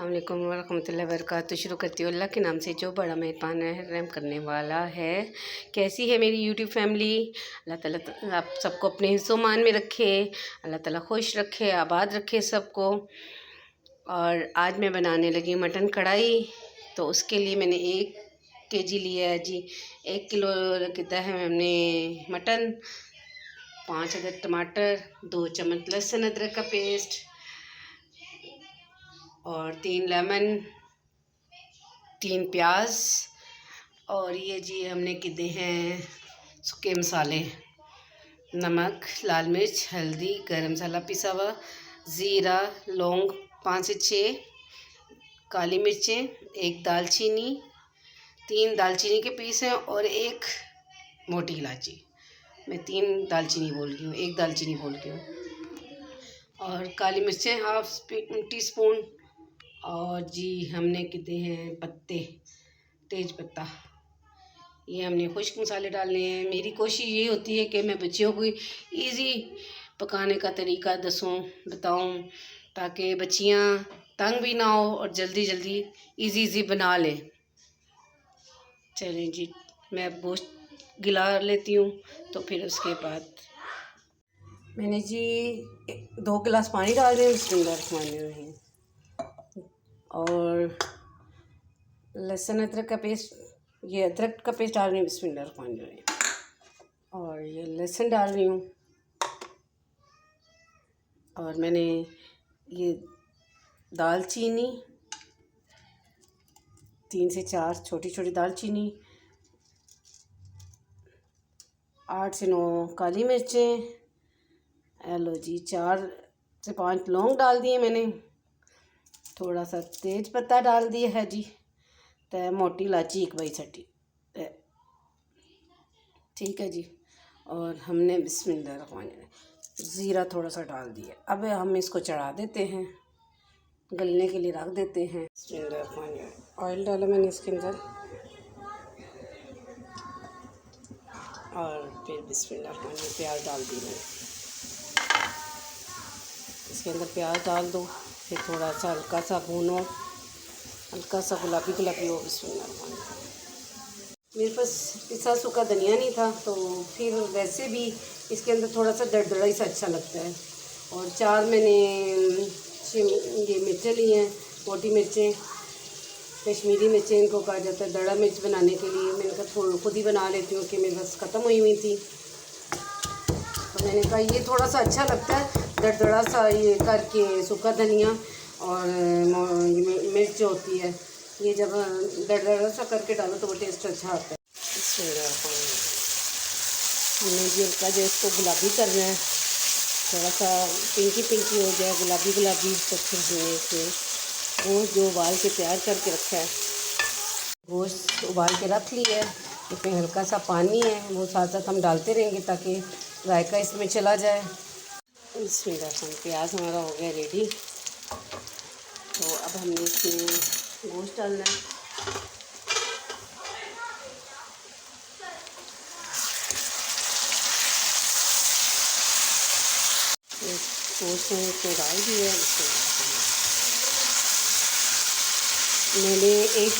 अस्सलाम वालेकुम वरहमतुल्लाहि वबरकातुहू। शुरू करती हूँ अल्लाह के नाम से जो बड़ा मेहरबान है, रहम करने वाला है। कैसी है मेरी यूट्यूब फैमिली? अल्लाह ताला आप सबको अपने हिस्सों-मान में रखे, अल्लाह ताला खुश रखे, आबाद रखे सबको। और आज मैं बनाने लगी मटन कढ़ाई। तो उसके लिए मैंने 1 केजी लिया है जी। 1 किलो कितना है हमने मटन, 5 अदद टमाटर, 2 चम्मच लहसुन अदरक का पेस्ट और 3 लेमन, 3 प्याज। और ये जी हमने किए हैं सूखे मसाले, नमक, लाल मिर्च, हल्दी, गरम मसाला पिसा हुआ, ज़ीरा, लौंग 5 से 6, काली मिर्चें, 1 दालचीनी, 3 दालचीनी के पीस हैं और 1 मोटी इलायची। मैं 3 दालचीनी बोल रही हूँ, 1 दालचीनी बोल रही हूँ। और काली मिर्चें हाफ टी स्पून। और जी हमने किए हैं पत्ते, तेज पत्ता। ये हमने खुश्क मसाले डालने हैं। मेरी कोशिश ये होती है कि मैं बच्चियों को इजी पकाने का तरीका बताऊं, ताकि बच्चियां तंग भी ना हो और जल्दी जल्दी इजी बनां लें। चलें जी, मैं अब गोश्त गिला लेती हूँ। तो फिर उसके बाद मैंने जी 2 गिलास पानी डाल दिया, बिस्मिल्लाहिर्रहमानिर्रहीम। और लहसुन अदरक का पेस्ट, ये अदरक का पेस्ट डाल रही हूँ, बिस्मिल्लाहिर्रहमानिर्रहीम। और ये लहसुन डाल रही हूँ। और मैंने ये दालचीनी 3 से 4 छोटी छोटी दालचीनी, 8 से 9 काली मिर्चें, लो जी 4 से 5 लौंग डाल दिए मैंने, थोड़ा सा तेज पत्ता डाल दिया है जी, तो मोटी इलायची 1 बड़ी छठी, ठीक है जी। और हमने बिस्मिल्लाहिर्रहमानिर्रहीम ज़ीरा थोड़ा सा डाल दिया। अब हम इसको चढ़ा देते हैं, गलने के लिए रख देते हैं। बिस्मिल्लाहिर्रहमानिर्रहीम ऑयल डाला मैंने इसके अंदर, और फिर बिस्मिल्लाहिर्रहमानिर्रहीम प्याज डाल दी मैंने। इसके अंदर प्याज डाल दो, फिर थोड़ा सा हल्का सा भूनो, हल्का सा गुलाबी गुलाबी हो। बिस्मिल्लाहिर्रहमानिर्रहीम मेरे पास पिसा सूखा धनिया नहीं था, तो फिर वैसे भी इसके अंदर थोड़ा सा दरदरा ही सा अच्छा लगता है। और 4 मैंने ये मिर्चें ली हैं, मोटी मिर्चें, कश्मीरी मिर्चें इनको कहा जाता है। दड़ा मिर्च बनाने के लिए मैंने कहा खुद ही बना लेती हूँ कि मेरे पास ख़त्म हुई थी। तो मैंने कहा ये थोड़ा सा अच्छा लगता है दरदरा सा ये करके, सूखा धनिया और मिर्च जो होती है, ये जब दरदरा सा करके डालो तो वो टेस्ट अच्छा आता है। हमने जी हल्का जो इसको गुलाबी करना है, थोड़ा सा पिंकी हो जाए, गुलाबी तो फिर हमने इसमें गोश्त जो उबाल के तैयार करके रखा है, गोश्त उबाल के रख लिया है। इसमें हल्का सा पानी है, वो साथ साथ हम डालते रहेंगे ताकि जायका इसमें चला जाए। इसमें प्याज हमारा हो गया रेडी। तो अब हमने इसमें गोश्त डालना है। गोश्त में इसको डाल दिया। मैंने 1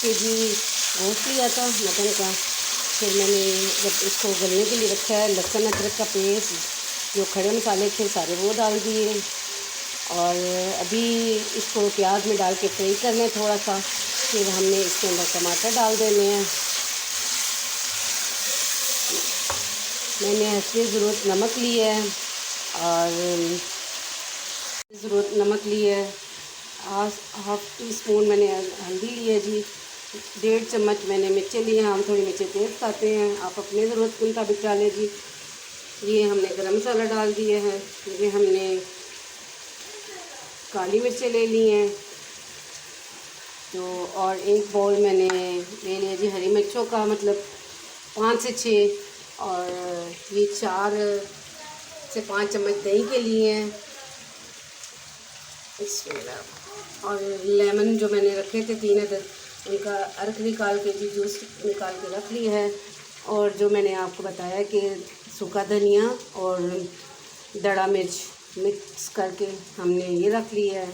केजी गोश्त लिया था मटन का। फिर मैंने जब इसको गलने के लिए रखा है, लहसुन अदरक का पेस्ट, जो खड़े मसाले थे सारे वो डाल दिए। और अभी इसको प्याज में डाल के फ्राई करना है थोड़ा सा। फिर हमने इसके अंदर टमाटर डाल देने हैं। मैंने हस्बे ज़रूरत नमक लिया है, और ज़रूरत नमक लिया है। हाफ टी स्पून मैंने हल्दी ली है जी। 1.5 चम्मच मैंने मिर्चें ली हैं, हम थोड़ी मिर्चें तेज़ खाते हैं, आप अपने ज़रूरत के मुताबिक डालें जी। ये हमने गरम मसाला डाल दिए हैं। ये हमने काली मिर्चें ले ली हैं। तो और 1 बाउल मैंने ले लिया जी हरी मिर्चों का, मतलब 5 से 6। और ये 4 से 5 चम्मच दही के लिए हैं। और लेमन जो मैंने रखे थे 3 अदद, उनका अर्क निकाल के जी जूस निकाल के रख लिया है। और जो मैंने आपको बताया कि सूखा धनिया और दड़ा मिर्च मिक्स करके हमने ये रख लिया है।